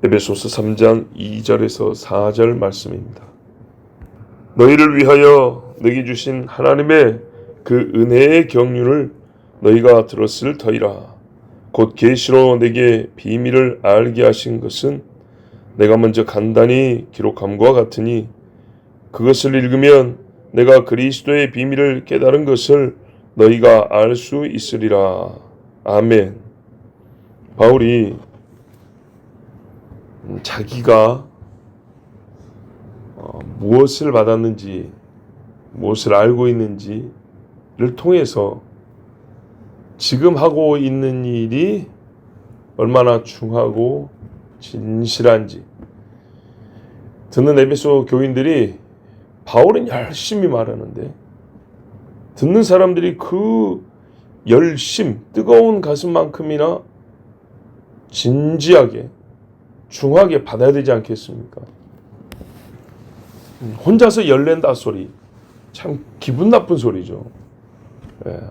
에베소서 3장 2절에서 4절 말씀입니다. 너희를 위하여 내게 주신 하나님의 그 은혜의 경륜을 너희가 들었을 터이라. 곧 계시로 내게 비밀을 알게 하신 것은 내가 먼저 간단히 기록함과 같으니 그것을 읽으면 내가 그리스도의 비밀을 깨달은 것을 너희가 알 수 있으리라. 아멘. 바울이 자기가 무엇을 받았는지, 무엇을 알고 있는지를 통해서 지금 하고 있는 일이 얼마나 중하고 진실한지 듣는 에베소 교인들이 바울은 열심히 말하는데 듣는 사람들이 그 열심, 뜨거운 가슴만큼이나 진지하게, 중하게 받아야 되지 않겠습니까? 혼자서 열낸다 소리, 참 기분 나쁜 소리죠.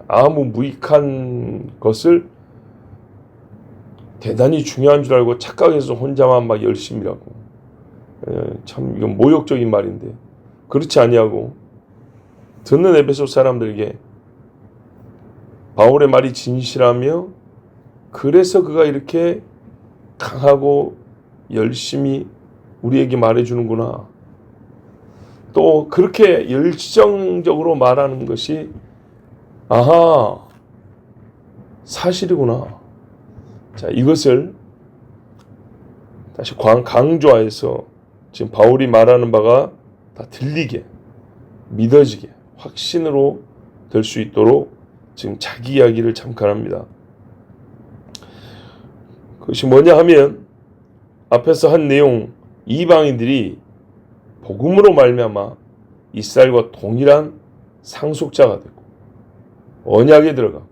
아무 무익한 것을 대단히 중요한 줄 알고 착각해서 혼자만 막 열심히라고. 참 이건 모욕적인 말인데 그렇지 아니하고 듣는 에베소 사람들에게 바울의 말이 진실하며 그래서 그가 이렇게 강하고 열심히 우리에게 말해주는구나. 또 그렇게 열정적으로 말하는 것이 아하, 사실이구나. 자, 이것을 다시 강조해서 지금 바울이 말하는 바가 다 들리게, 믿어지게, 확신으로 될 수 있도록 지금 자기 이야기를 잠깐 합니다. 그것이 뭐냐 하면 앞에서 한 내용, 이방인들이 복음으로 말미암아 이스라엘과 동일한 상속자가 되고 언약에 들어가고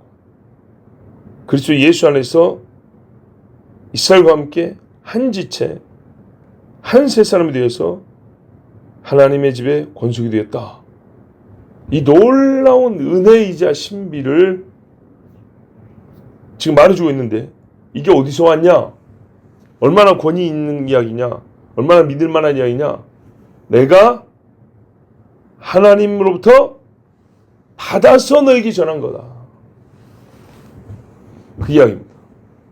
그리스도 예수 안에서 이스라엘과 함께 한 지체, 한 세 사람이 되어서 하나님의 집에 권속이 되었다. 이 놀라운 은혜이자 신비를 지금 말해주고 있는데 이게 어디서 왔냐? 얼마나 권위 있는 이야기냐? 얼마나 믿을 만한 이야기냐? 내가 하나님으로부터 받아서 너에게 전한 거다. 그 이야기입니다.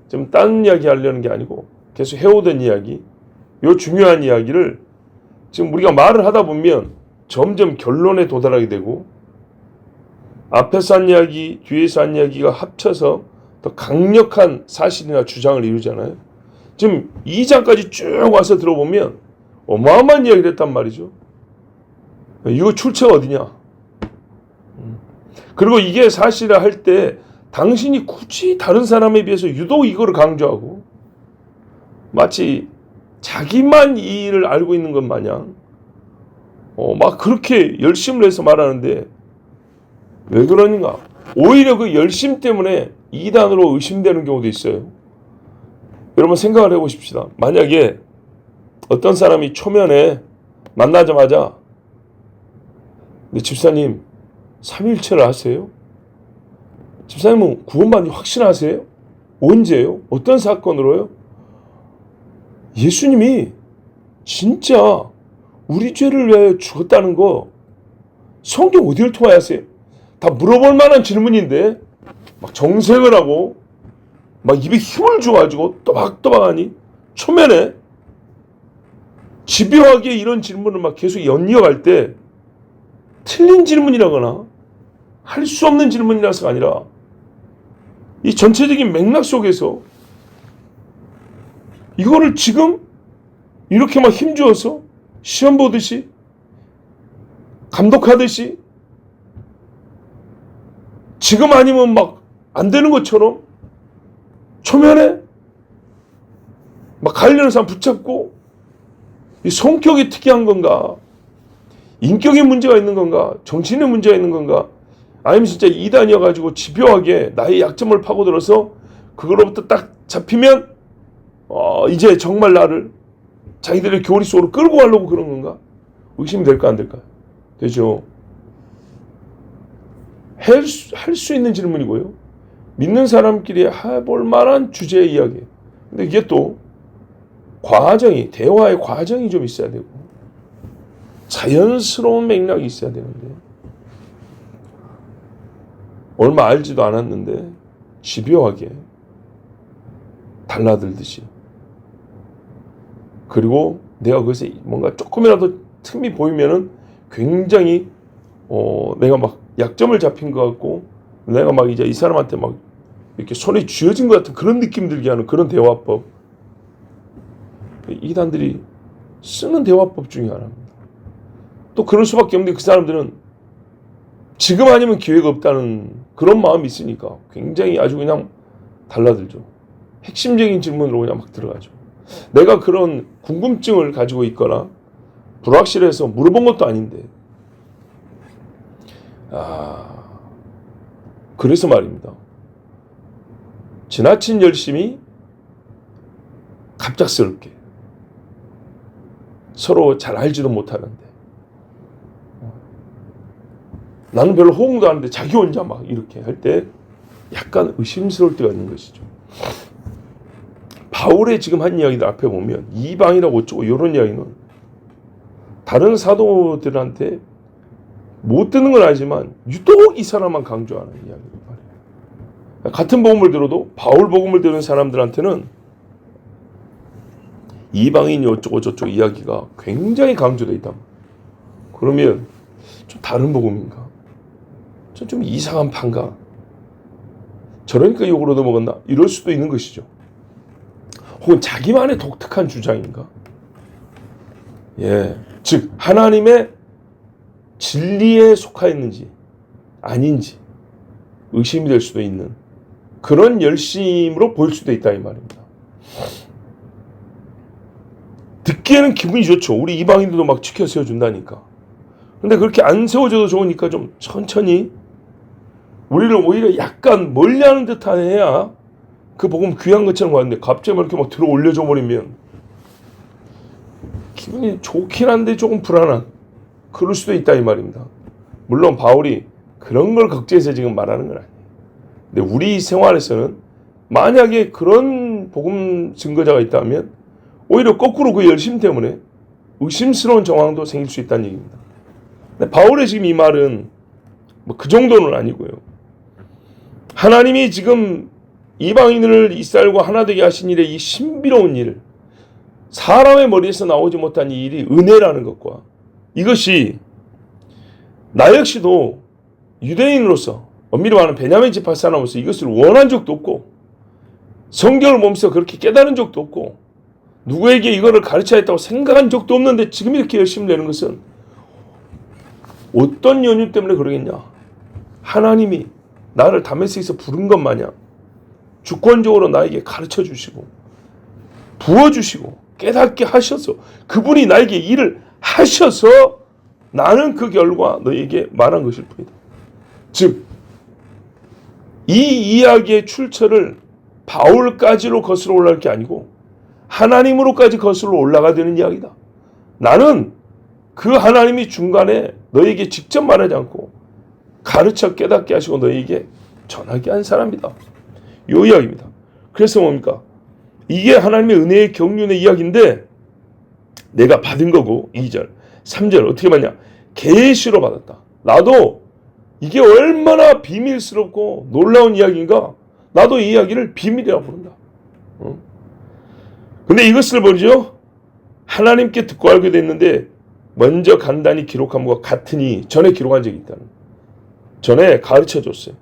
지금 딴 이야기 하려는 게 아니고 계속 해오던 이야기, 이 중요한 이야기를 지금 우리가 말을 하다 보면 점점 결론에 도달하게 되고 앞에서 한 이야기, 뒤에서 한 이야기가 합쳐서 더 강력한 사실이나 주장을 이루잖아요. 지금 2장까지 쭉 와서 들어보면 어마어마한 이야기를 했단 말이죠. 이거 출처가 어디냐? 그리고 이게 사실이라 할 때 당신이 굳이 다른 사람에 비해서 유독 이거를 강조하고 마치 자기만 이 일을 알고 있는 것 마냥 막 그렇게 열심을 해서 말하는데 왜 그러는가? 오히려 그 열심 때문에 이단으로 의심되는 경우도 있어요. 여러분 생각을 해보십시다. 만약에 어떤 사람이 초면에 만나자마자 근데 집사님 삼위일체를 아세요? 집사님은 구원받니 확신하세요? 언제요? 어떤 사건으로요? 예수님이 진짜 우리 죄를 위하여 죽었다는 거 성경 어디를 통하여 하세요? 다 물어볼 만한 질문인데 막 정색을 하고 막 입에 힘을 줘가지고 또박또박하니 초면에 집요하게 이런 질문을 막 계속 연이어갈 때 틀린 질문이라거나 할 수 없는 질문이라서가 아니라 이 전체적인 맥락 속에서 이거를 지금 이렇게 막 힘주어서 시험 보듯이 감독하듯이 지금 아니면 막 안 되는 것처럼 초면에 막 가려는 사람 붙잡고 이 성격이 특이한 건가? 인격에 문제가 있는 건가? 정신에 문제가 있는 건가? 아니면 진짜 이단이어가지고 집요하게 나의 약점을 파고들어서 그거로부터 딱 잡히면 이제 정말 나를 자기들의 교리 속으로 끌고 가려고 그런 건가? 의심이 될까 안 될까? 되죠. 할 수 있는 질문이고요. 믿는 사람끼리 해볼 만한 주제의 이야기. 근데 이게 또 대화의 과정이 좀 있어야 되고, 자연스러운 맥락이 있어야 되는데, 얼마 알지도 않았는데, 집요하게 달라들듯이. 그리고 내가 거기서 뭔가 조금이라도 틈이 보이면은 굉장히, 내가 막 약점을 잡힌 것 같고, 내가 막 이제 이 사람한테 막 이렇게 손에 쥐어진 것 같은 그런 느낌 들게 하는 그런 대화법. 이단들이 쓰는 대화법 중에 하나입니다. 또 그럴 수밖에 없는데 그 사람들은 지금 아니면 기회가 없다는 그런 마음이 있으니까 굉장히 아주 그냥 달라들죠. 핵심적인 질문으로 그냥 막 들어가죠. 내가 그런 궁금증을 가지고 있거나 불확실해서 물어본 것도 아닌데, 그래서 말입니다. 지나친 열심이 갑작스럽게 서로 잘 알지도 못하는데, 나는 별로 호응도 하는데 자기 혼자 막 이렇게 할 때 약간 의심스러울 때가 있는 것이죠. 바울의 지금 한 이야기들 앞에 보면 이방이라고 어쩌고 이런 이야기는 다른 사도들한테 못 듣는 건 아니지만 유독 이 사람만 강조하는 이야기란 말이에요. 같은 복음을 들어도 바울 복음을 들은 사람들한테는 이방인이 어쩌고 저쩌고 이야기가 굉장히 강조되어 있다. 그러면 좀 다른 복음인가? 좀 이상한 판가? 저러니까 욕으로 넘어갔나? 이럴 수도 있는 것이죠. 혹은 자기만의 독특한 주장인가? 즉 하나님의 진리에 속하였는지 아닌지 의심이 될 수도 있는 그런 열심으로 보일 수도 있다 이 말입니다. 듣기에는 기분이 좋죠. 우리 이방인들도 막 지켜 세워준다니까. 근데 그렇게 안 세워줘도 좋으니까 좀 천천히 우리를 오히려 약간 멀리하는 듯한 해야 그 복음 귀한 것처럼 왔는데 갑자기 이렇게 막 들어 올려줘 버리면 기분이 좋긴 한데 조금 불안한 그럴 수도 있다 이 말입니다. 물론 바울이 그런 걸 걱정해서 지금 말하는 건 아니에요. 근데 우리 생활에서는 만약에 그런 복음 증거자가 있다면 오히려 거꾸로 그 열심 때문에 의심스러운 정황도 생길 수 있다는 얘기입니다. 근데 바울의 지금 이 말은 뭐 그 정도는 아니고요. 하나님이 지금 이방인을 이스라엘과 하나 되게 하신 일의 이 신비로운 일, 사람의 머리에서 나오지 못한 이 일이 은혜라는 것과 이것이 나 역시도 유대인으로서 엄밀히 말하면 베냐민 지파 사람으로서 이것을 원한 적도 없고 성경을 보면서 그렇게 깨달은 적도 없고 누구에게 이거를 가르쳐야 했다고 생각한 적도 없는데 지금 이렇게 열심히 내는 것은 어떤 연유 때문에 그러겠냐? 하나님이 나를 다메섹에서 부른 것 마냥 주권적으로 나에게 가르쳐 주시고 부어주시고 깨닫게 하셔서 그분이 나에게 일을 하셔서 나는 그 결과 너에게 말한 것일 뿐이다. 즉, 이 이야기의 출처를 바울까지로 거슬러 올라갈 게 아니고 하나님으로까지 거슬러 올라가야 되는 이야기다. 나는 그 하나님이 중간에 너에게 직접 말하지 않고 가르쳐 깨닫게 하시고 너에게 전하게 한 사람이다. 이 이야기입니다. 그래서 뭡니까? 이게 하나님의 은혜의 경륜의 이야기인데 내가 받은 거고 2절, 3절 어떻게 받냐? 계시로 받았다. 나도 이게 얼마나 비밀스럽고 놀라운 이야기인가? 나도 이 이야기를 비밀이라고 부른다. 근데 이것을 보죠. 하나님께 듣고 알게 됐는데 먼저 간단히 기록한 것과 같으니 전에 기록한 적이 있다는. 전에 가르쳐줬어요.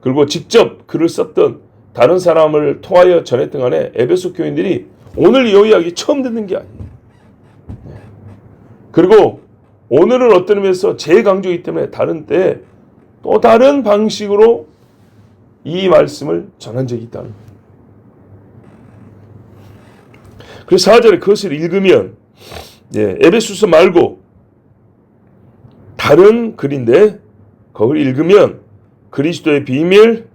그리고 직접 글을 썼던 다른 사람을 통하여 전했던 간에 에베소 교인들이 오늘 이 이야기 처음 듣는 게 아니에요. 그리고 오늘은 어떤 의미에서 재강조이기 때문에 다른 때 또 다른 방식으로 이 말씀을 전한 적이 있다는 거예요. 그래서 4절에 그것을 읽으면 에베소서 말고 다른 글인데 그걸 읽으면 그리스도의 비밀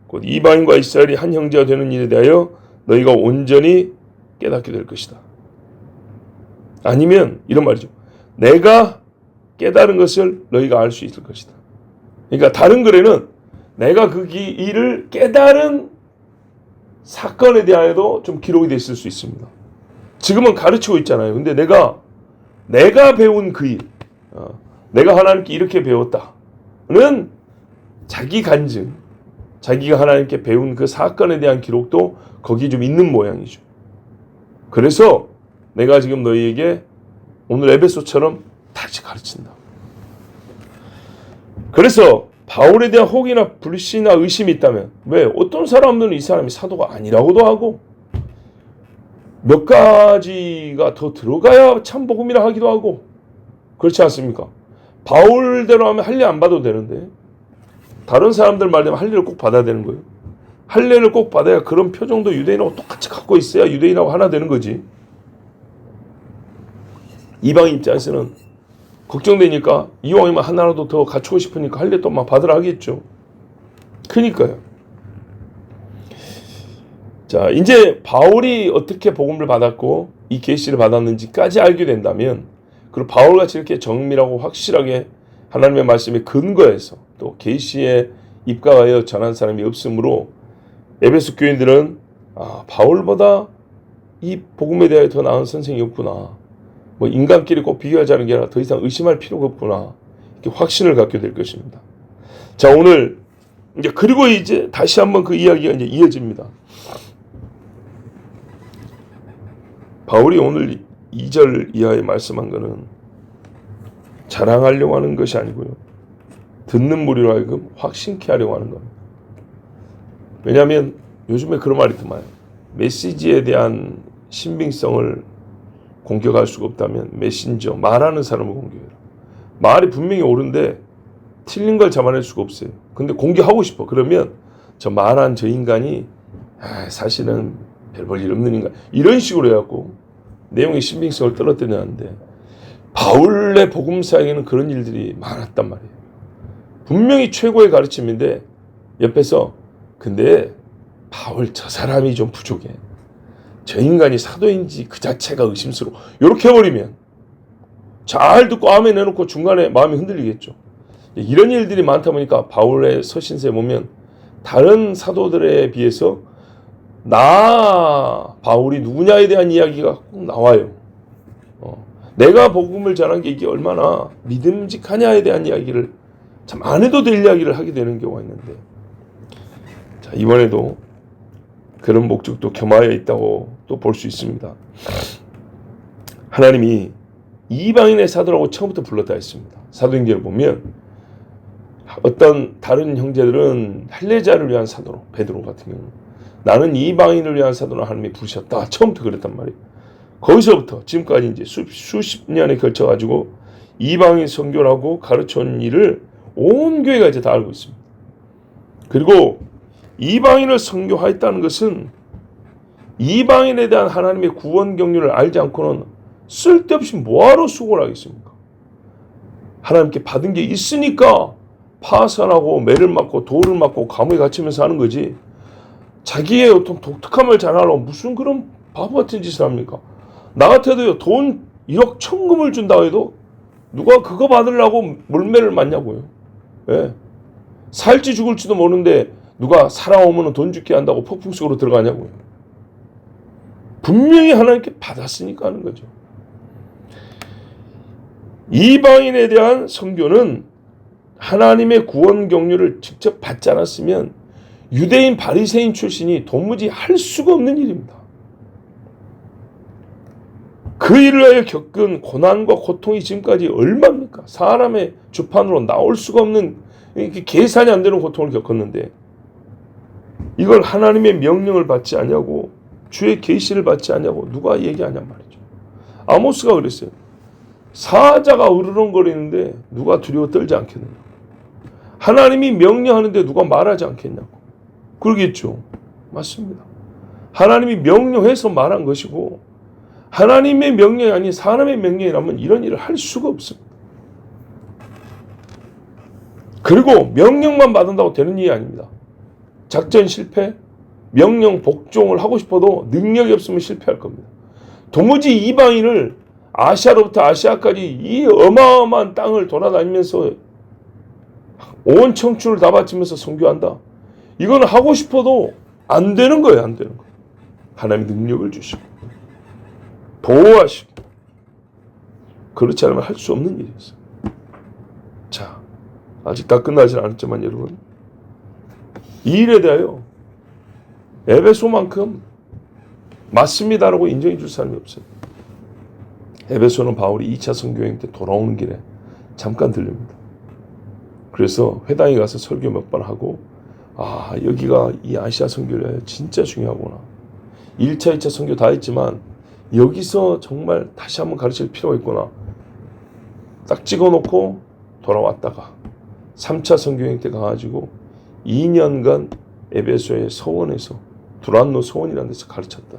곧 이방인과 이스라엘이 한 형제가 되는 일에 대하여 너희가 온전히 깨닫게 될 것이다. 아니면 이런 말이죠. 내가 깨달은 것을 너희가 알 수 있을 것이다. 그러니까 다른 글에는 내가 그 일을 깨달은 사건에 대하여도 좀 기록이 됐을 수 있습니다. 지금은 가르치고 있잖아요. 근데 내가 배운 그 일, 내가 하나님께 이렇게 배웠다는 자기 간증, 자기가 하나님께 배운 그 사건에 대한 기록도 거기 좀 있는 모양이죠. 그래서 내가 지금 너희에게 오늘 에베소처럼 다시 가르친다. 그래서 바울에 대한 혹이나 불신이나 의심이 있다면, 왜 어떤 사람들은 이 사람이 사도가 아니라고도 하고 몇 가지가 더 들어가야 참 복음이라 하기도 하고, 그렇지 않습니까? 바울대로 하면 할례 안 받아도 되는데 다른 사람들 말대로 할례를 꼭 받아야 되는 거예요. 할례를 꼭 받아야 그런 표정도 유대인하고 똑같이 갖고 있어야 유대인하고 하나 되는 거지. 이방 입장에서는 걱정되니까 이왕이면 하나라도 더 갖추고 싶으니까 할례 또 막 받으라 하겠죠. 그러니까요. 자, 이제 바울이 어떻게 복음을 받았고 이 계시를 받았는지까지 알게 된다면, 그리고 바울같이 이렇게 정밀하고 확실하게 하나님의 말씀에 근거해서 또 계시에 입각하여 전한 사람이 없으므로 에베소 교인들은 바울보다 이 복음에 대하여 더 나은 선생이 없구나, 뭐 인간끼리 꼭 비교하자는 게 아니라 더 이상 의심할 필요가 없구나, 이렇게 확신을 갖게 될 것입니다. 자, 오늘 이제 그리고 이제 다시 한번 그 이야기가 이제 이어집니다. 바울이 오늘 2절 이하에 말씀한 것은 자랑하려고 하는 것이 아니고요, 듣는 무리로 하여금 확신케 하려고 하는 겁니다. 왜냐하면 요즘에 그런 말이 있더만, 메시지에 대한 신빙성을 공격할 수가 없다면 메신저, 말하는 사람을 공격해라. 말이 분명히 옳은데 틀린 걸 잡아낼 수가 없어요. 근데 공격하고 싶어. 그러면 저 말한 저 인간이 사실은 별 볼 일 없는 인간, 이런 식으로 해갖고 내용의 신빙성을 떨어뜨리는데, 바울의 복음사에는 그런 일들이 많았단 말이에요. 분명히 최고의 가르침인데 옆에서 근데 바울 저 사람이 좀 부족해, 저 인간이 사도인지 그 자체가 의심스러워, 이렇게 해버리면 잘 듣고 아멘 해놓고 중간에 마음이 흔들리겠죠. 이런 일들이 많다 보니까 바울의 서신서에 보면 다른 사도들에 비해서 바울이 누구냐에 대한 이야기가 꼭 나와요. 내가 복음을 전한 게 이게 얼마나 믿음직하냐에 대한 이야기를 참 안 해도 될 이야기를 하게 되는 경우가 있는데, 자, 이번에도 그런 목적도 겸하여 있다고 또 볼 수 있습니다. 하나님이 이방인의 사도라고 처음부터 불렀다 했습니다. 사도행전을 보면 어떤 다른 형제들은 할례자를 위한 사도로, 베드로 같은 경우 나는 이방인을 위한 사도로 하나님이 부르셨다, 처음부터 그랬단 말이에요. 거기서부터 지금까지 이제 수십 년에 걸쳐 가지고 이방인 선교라고 가르쳐온 일을 온 교회가 이제 다 알고 있습니다. 그리고 이방인을 선교하였다는 것은 이방인에 대한 하나님의 구원 경륜을 알지 않고는 쓸데없이 뭐하러 수고를 하겠습니까? 하나님께 받은 게 있으니까 파산하고 매를 맞고 돌을 맞고 감옥에 갇히면서 하는 거지, 자기의 어떤 독특함을 자랑하려고 무슨 그런 바보 같은 짓을 합니까? 나 같아도요, 돈 1억 천금을 준다고 해도 누가 그거 받으려고 물매를 맞냐고요. 예. 살지 죽을지도 모르는데 누가 살아오면 돈 죽게 한다고 폭풍 속으로 들어가냐고요. 분명히 하나님께 받았으니까 하는 거죠. 이방인에 대한 선교는 하나님의 구원 경륜을 직접 받지 않았으면 유대인 바리새인 출신이 도무지 할 수가 없는 일입니다. 그 일을 하여 겪은 고난과 고통이 지금까지 얼마입니까? 사람의 주판으로 나올 수가 없는, 계산이 안 되는 고통을 겪었는데 이걸 하나님의 명령을 받지 않냐고, 주의 계시를 받지 않냐고 누가 얘기하냔 말이죠. 아모스가 그랬어요. 사자가 으르렁거리는데 누가 두려워 떨지 않겠느냐. 하나님이 명령하는데 누가 말하지 않겠냐고. 그러겠죠. 맞습니다. 하나님이 명령해서 말한 것이고, 하나님의 명령이 아닌 사람의 명령이라면 이런 일을 할 수가 없습니다. 그리고 명령만 받는다고 되는 일이 아닙니다. 작전 실패, 명령 복종을 하고 싶어도 능력이 없으면 실패할 겁니다. 도무지 이방인을 아시아로부터 아시아까지 이 어마어마한 땅을 돌아다니면서 온 청춘을 다 바치면서 선교한다. 이건 하고 싶어도 안 되는 거예요. 안 되는 거예요. 하나님이 능력을 주시고. 인도하시고, 그렇지 않으면 할 수 없는 일이었어요. 자, 아직 다 끝나지 않았지만 여러분, 이 일에 대하여 에베소만큼 맞습니다라고 인정해 줄 사람이 없어요. 에베소는 바울이 2차 선교행 때 돌아오는 길에 잠깐 들립니다. 그래서 회당에 가서 설교 몇 번 하고, 아, 여기가 이 아시아 선교를 진짜 중요하구나. 1차, 2차 선교 다 했지만 여기서 정말 다시 한번 가르칠 필요가 있구나. 딱 찍어놓고 돌아왔다가 3차 선교행 때 가가지고 2년간 에베소의 서원에서 두란노 서원이라는 데서 가르쳤다.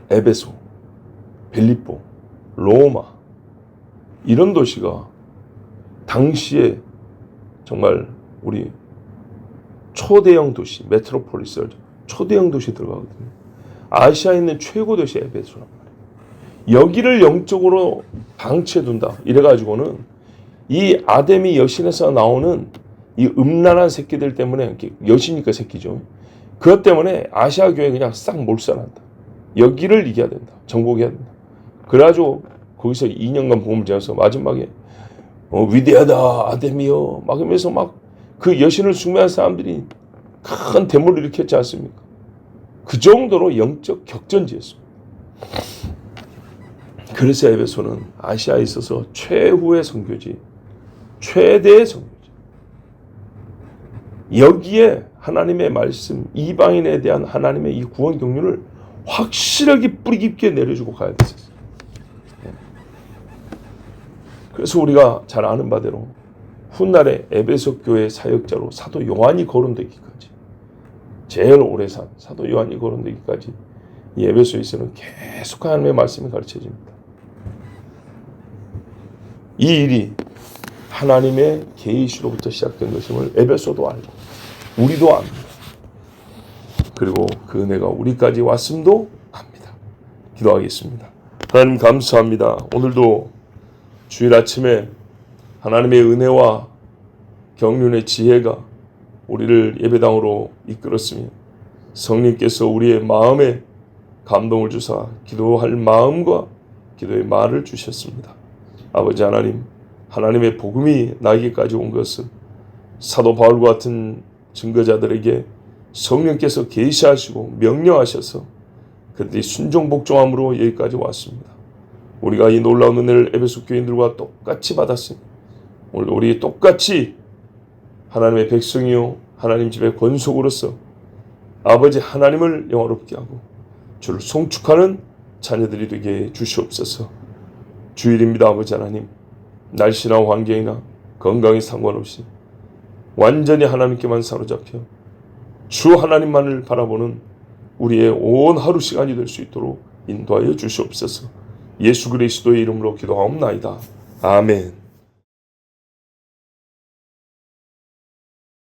에베소, 빌립보, 로마 이런 도시가 당시에 정말 우리 초대형 도시, 메트로폴리스, 초대형 도시 들어가거든요. 아시아에 있는 최고 도시 에베소란 말이에요. 여기를 영적으로 방치해둔다. 이래가지고는 이 아데미 여신에서 나오는 이 음란한 새끼들 때문에, 여신이니까 새끼죠. 그것 때문에 아시아 교회 그냥 싹 몰살한다. 여기를 이겨야 된다. 정복해야 된다. 그래가지고 거기서 2년간 복음을 전해서 마지막에 위대하다 아데미여 막 하면서 막 그 여신을 숭배한 사람들이 큰 데모를 일으켰지 않습니까? 그 정도로 영적 격전지였습니다. 그래서 에베소는 아시아에 있어서 최후의 선교지, 최대의 선교지. 여기에 하나님의 말씀, 이방인에 대한 하나님의 이 구원 경륜을 확실하게 뿌리 깊게 내려주고 가야 됐었어요. 그래서 우리가 잘 아는 바대로 훗날에 에베소 교회 사역자로 사도 요한이 거론되기까지, 제일 오래 산 사도 요한이 거론되기까지 이 에베소에서는 계속 하나님의 말씀이 가르쳐집니다. 이 일이 하나님의 계시로부터 시작된 것임을 에베소도 알고 우리도 압니다. 그리고 그 은혜가 우리까지 왔음도 압니다. 기도하겠습니다. 하나님 감사합니다. 오늘도 주일 아침에 하나님의 은혜와 경륜의 지혜가 우리를 예배당으로 이끌었으며 성령께서 우리의 마음에 감동을 주사 기도할 마음과 기도의 말을 주셨습니다. 아버지 하나님, 하나님의 복음이 나에게까지 온 것은 사도 바울과 같은 증거자들에게 성령께서 계시하시고 명령하셔서 그들이 순종 복종함으로 여기까지 왔습니다. 우리가 이 놀라운 은혜를 에베소 교인들과 똑같이 받았습니다. 오늘 우리 똑같이 하나님의 백성이요 하나님 집의 권속으로서 아버지 하나님을 영화롭게 하고 주를 송축하는 자녀들이 되게 주시옵소서. 주일입니다. 아버지 하나님, 날씨나 환경이나 건강에 상관없이 완전히 하나님께만 사로잡혀 주 하나님만을 바라보는 우리의 온 하루 시간이 될 수 있도록 인도하여 주시옵소서. 예수 그리스도의 이름으로 기도하옵나이다. 아멘.